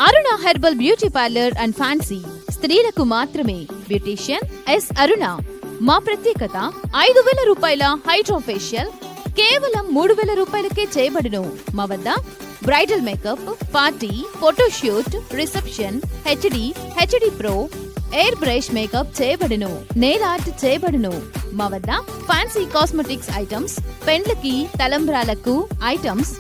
Aruna herbal beauty parlour and fancy స్త్రీలకు మాత్రమే. Beautician S అరుణ. మా ప్రత్యేకత 5,000 రూపాయల హైడ్రా ఫేషియల్ కేవలం 3,000 రూపాయలకే చేయబడును. మా వద్ద bridal makeup, party, photoshoot, reception, HD pro, air brush makeup చేయబడును. నెయిల్ ఆర్ట్ చేయబడును. మా వద్ద ఫ్యాన్సీ కాస్మెటిక్స్ ఐటమ్స్, పెండ్లకి, తలంబ్రాలకు ఐటమ్స్,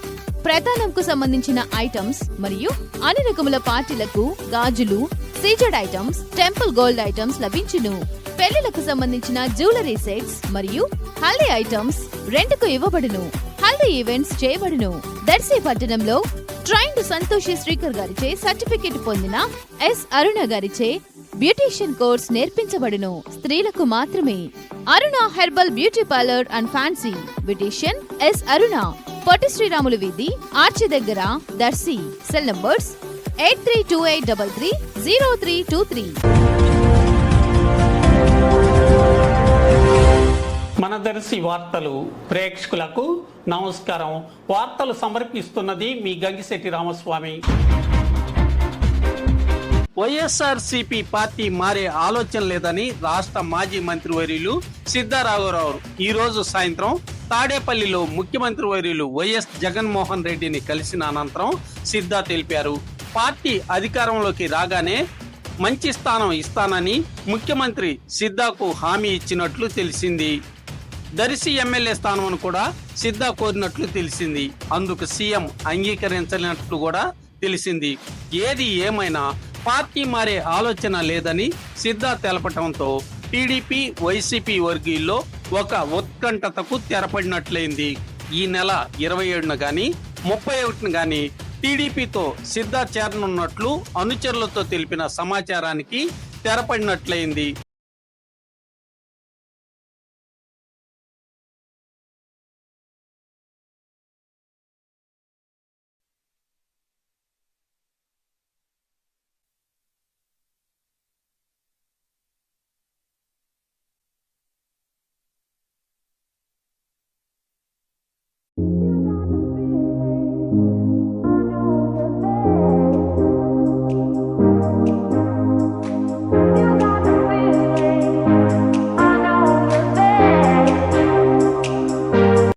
ప్రధానంకు సంబంధించిన ఐటమ్స్ మరియు అన్ని రకముల పార్టీలకు గాజులు, CZ items, temple gold items లభించును. పెళ్లిలకు సంబంధించిన జ్యువెలరీ సెట్స్ మరియు హల్దీ ఐటమ్స్ రెంట్కు ఇవ్వబడును. హల్దీ ఈవెంట్స్ చేయబడును. దర్శి పట్టణంలో ట్రైన్డ్ సంతోషి శ్రీకర్ గారిచే సర్టిఫికెట్ పొందిన ఎస్ అరుణ గారిచే బ్యూటీషియన్ కోర్స్ నేర్పించబడును. స్త్రీలకు మాత్రమే. Aruna herbal beauty parlour and fancy. Beautician S Aruna. Potti Sriramulu వీధి, ఆర్చి దగ్గర, దర్శి. Cell numbers 8328330323. మన దర్శి వార్తలు ప్రేక్షకులకు నమస్కారం. వార్తలు సమర్పిస్తున్నది మీ గంగిశెట్టి రామస్వామి. వైఎస్ఆర్సీపీ పార్టీ మారే ఆలోచన లేదని రాష్ట్ర మాజీ మంత్రివర్యులు సిద్ధారాఘవరావు ఈ రోజు సాయంత్రం తాడేపల్లిలో ముఖ్యమంత్రి వర్యులు వైఎస్ జగన్మోహన్ రెడ్డిని కలిసిన అనంతరం సిద్ధా తెలిపారు. పార్టీ అధికారంలోకి రాగానే మంచి స్థానం ఇస్తానని ముఖ్యమంత్రి సిద్ధాకు హామీ ఇచ్చినట్లు తెలిసింది. దర్శి ఎమ్మెల్యే స్థానం కూడా సిద్ధా కోరినట్లు తెలిసింది. అందుకు సీఎం అంగీకరించనట్లు కూడా తెలిసింది. ఏది ఏమైనా పార్టీ మారే ఆలోచన లేదని సిద్ధా తెలపటంతో టీడీపీ, వైసీపీ వర్గీయుల్లో ఒక ఉత్కంఠతకు తెరపడినట్లయింది. ఈ నెల 27న గాని 31న గాని టీడీపీతో సిద్ధా చేరనున్నట్లు అనుచరులతో తెలిపిన సమాచారానికి తెరపడినట్లయింది.